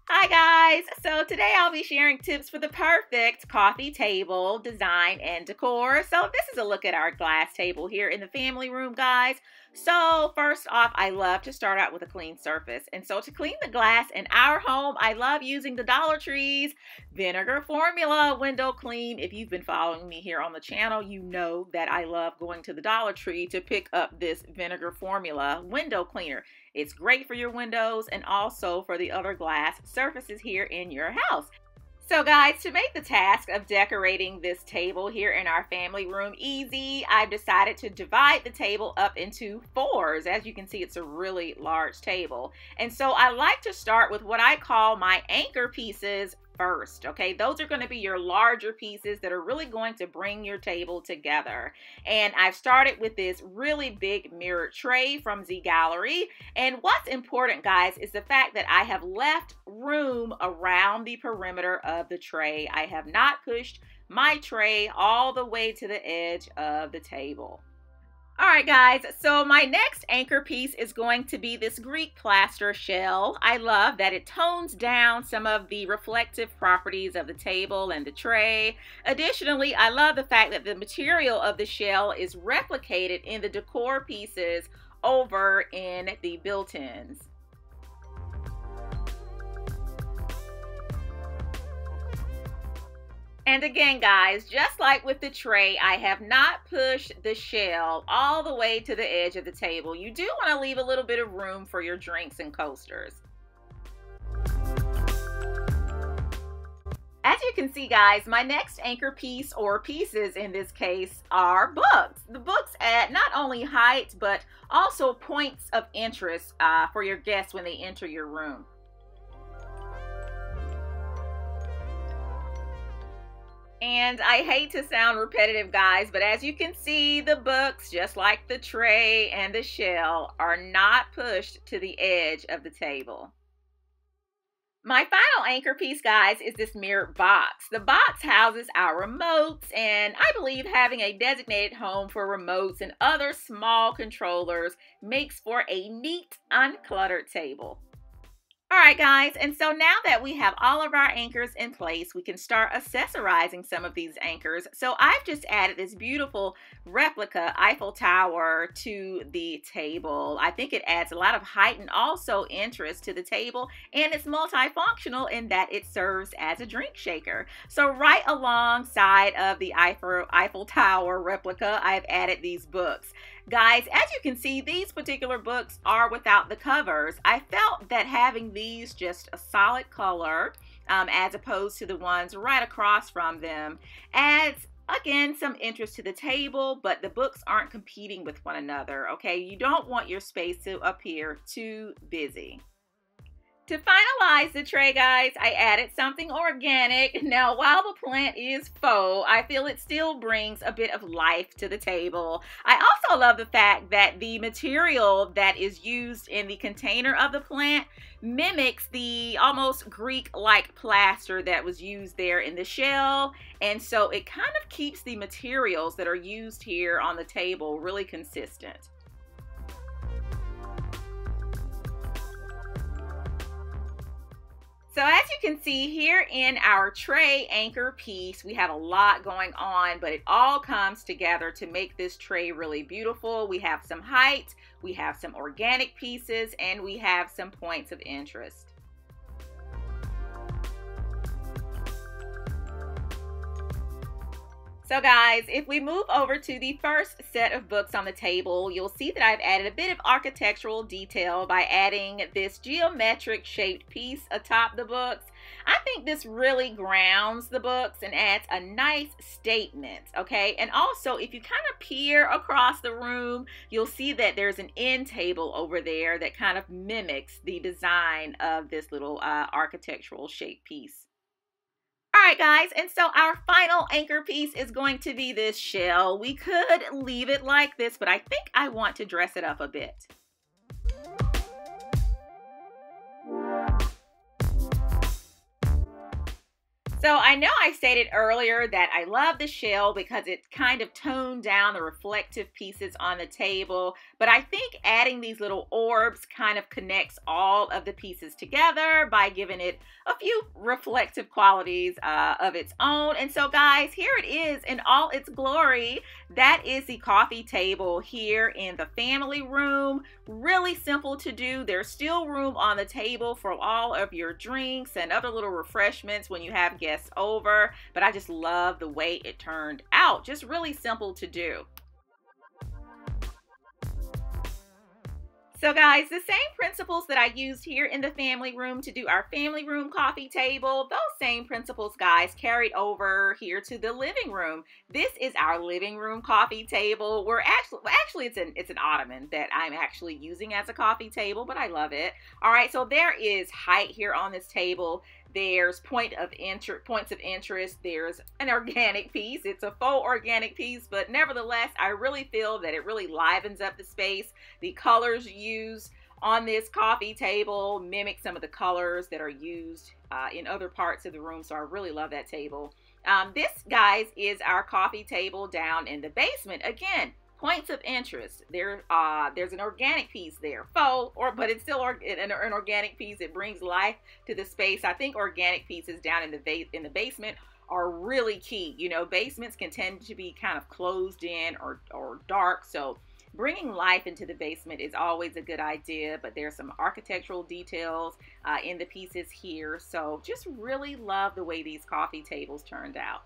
Hi guys! So today I'll be sharing tips for the perfect coffee table design and decor. So this is a look at our glass table here in the family room, guys. So first off, I love to start out with a clean surface. And so to clean the glass in our home, I love using the Dollar Tree's Vinegar Formula Window Clean. If you've been following me here on the channel, you know that I love going to the Dollar Tree to pick up this Vinegar Formula window cleaner. It's great for your windows and also for the other glass surfaces here in your house. So guys, to make the task of decorating this table here in our family room easy, I've decided to divide the table up into fours. As you can see, it's a really large table. And so I like to start with what I call my anchor pieces first. Okay, those are going to be your larger pieces that are really going to bring your table together. And I've started with this really big mirrored tray from Z Gallery. And what's important, guys, is the fact that I have left room around the perimeter of the tray. I have not pushed my tray all the way to the edge of the table. All right, guys, so my next anchor piece is going to be this Greek plaster shell. I love that it tones down some of the reflective properties of the table and the tray. Additionally, I love the fact that the material of the shell is replicated in the decor pieces over in the built-ins. And again, guys, just like with the tray, I have not pushed the shell all the way to the edge of the table. You do want to leave a little bit of room for your drinks and coasters. As you can see, guys, my next anchor piece, or pieces in this case, are books. The books add not only height, but also points of interest for your guests when they enter your room. And I hate to sound repetitive, guys, but as you can see, the books, just like the tray and the shell, are not pushed to the edge of the table. My final anchor piece, guys, is this mirrored box. The box houses our remotes, and I believe having a designated home for remotes and other small controllers makes for a neat, uncluttered table. All right, guys, and so now that we have all of our anchors in place, we can start accessorizing some of these anchors. So I've just added this beautiful replica Eiffel Tower to the table. I think it adds a lot of height and also interest to the table, and it's multifunctional in that it serves as a drink shaker. So right alongside of the Eiffel Tower replica, I've added these books. Guys, as you can see, these particular books are without the covers. I felt that having these just a solid color as opposed to the ones right across from them adds, again, some interest to the table, but the books aren't competing with one another, okay? You don't want your space to appear too busy. To finalize the tray, guys, I added something organic. Now, while the plant is faux, I feel it still brings a bit of life to the table. I also love the fact that the material that is used in the container of the plant mimics the almost Greek-like plaster that was used there in the shell. And so it kind of keeps the materials that are used here on the table really consistent. So as you can see here in our tray anchor piece, we have a lot going on, but it all comes together to make this tray really beautiful. We have some height, we have some organic pieces, and we have some points of interest. So guys, if we move over to the first set of books on the table, you'll see that I've added a bit of architectural detail by adding this geometric shaped piece atop the books. I think this really grounds the books and adds a nice statement, okay? And also, if you kind of peer across the room, you'll see that there's an end table over there that kind of mimics the design of this little architectural shaped piece. All right, guys, and so our final anchor piece is going to be this shell. We could leave it like this, but I think I want to dress it up a bit. So I know I stated earlier that I love the shell because it kind of toned down the reflective pieces on the table, but I think adding these little orbs kind of connects all of the pieces together by giving it a few reflective qualities of its own. And so guys, here it is in all its glory. That is the coffee table here in the family room. Really simple to do. There's still room on the table for all of your drinks and other little refreshments when you have guests over, but I just love the way it turned out. Just really simple to do. So guys, the same principles that I used here in the family room to do our family room coffee table, those same principles, guys, carried over here to the living room. This is our living room coffee table. We're actually it's an ottoman that I'm actually using as a coffee table, but I love it. All right, so there is height here on this table. There's points of interest. There's an organic piece. It's a faux organic piece, but nevertheless, I really feel that it really livens up the space. The colors used on this coffee table mimic some of the colors that are used in other parts of the room, so I really love that table. This, guys, is our coffee table down in the basement. Again, points of interest. There's an organic piece there, but it's still an organic piece. It brings life to the space. I think organic pieces down in the basement are really key. You know, basements can tend to be kind of closed in or dark, so bringing life into the basement is always a good idea. But there's some architectural details in the pieces here, so just really love the way these coffee tables turned out.